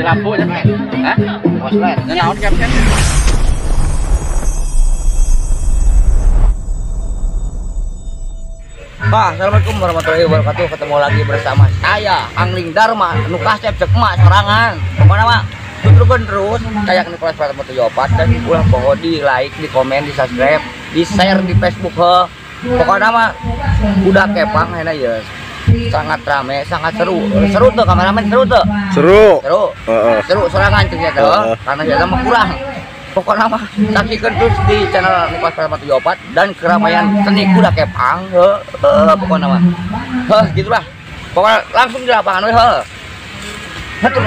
Lampu aja, hah? Waslet, naon caption? Pak, assalamualaikum warahmatullahi wabarakatuh. Ketemu lagi bersama saya, Angling Dharma, nu kasep cek emak sorangan. Pokoknya mah terus kayak Nicholas Pratama Tujopat dan ulah pohon di like, di komen, di subscribe, di share di Facebook he. Pokoknya mah udah kepang enak ya. Sangat rame, sangat seru tuh kameramen, seru sorangan ternyata karena dia mah kurang. Pokoknya mah saksikan terus di channel Nicholas Pratama Tujopat dan keramaian seni kuda kepang pokoknya mah gitulah. Pokoknya langsung di lapangan we betul.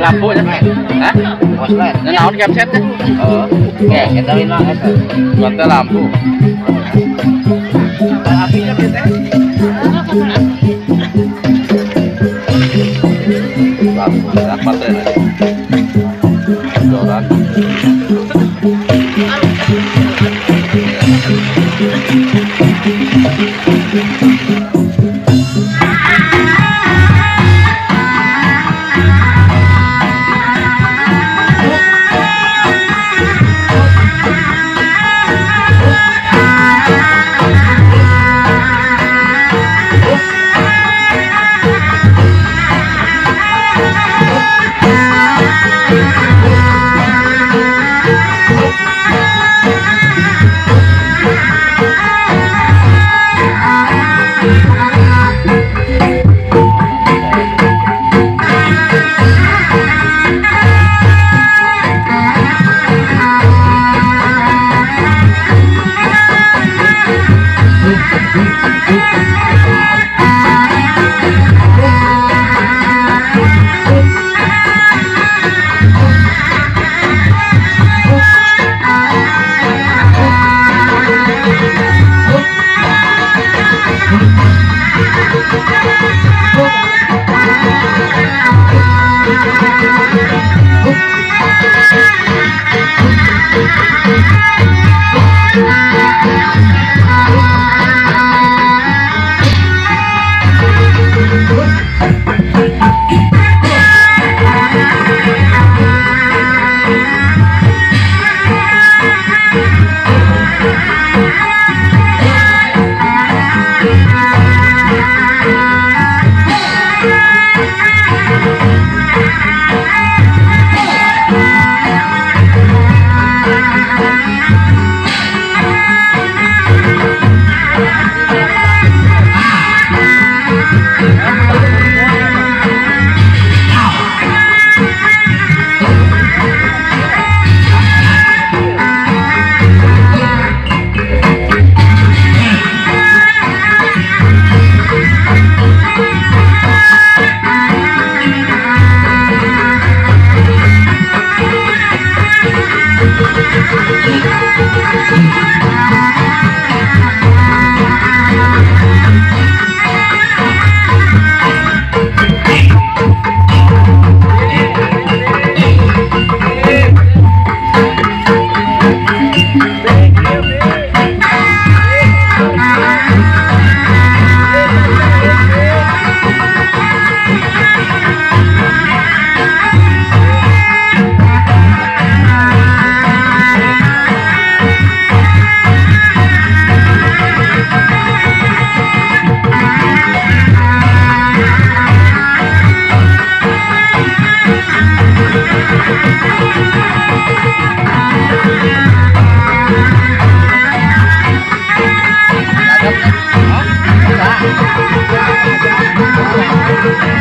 Lampu aja, hah? Waslet, naon caption teh? Oke, kita lima eta. Buat lampu. Apinya teh. Lampu, apa teh? Doran. Thank you.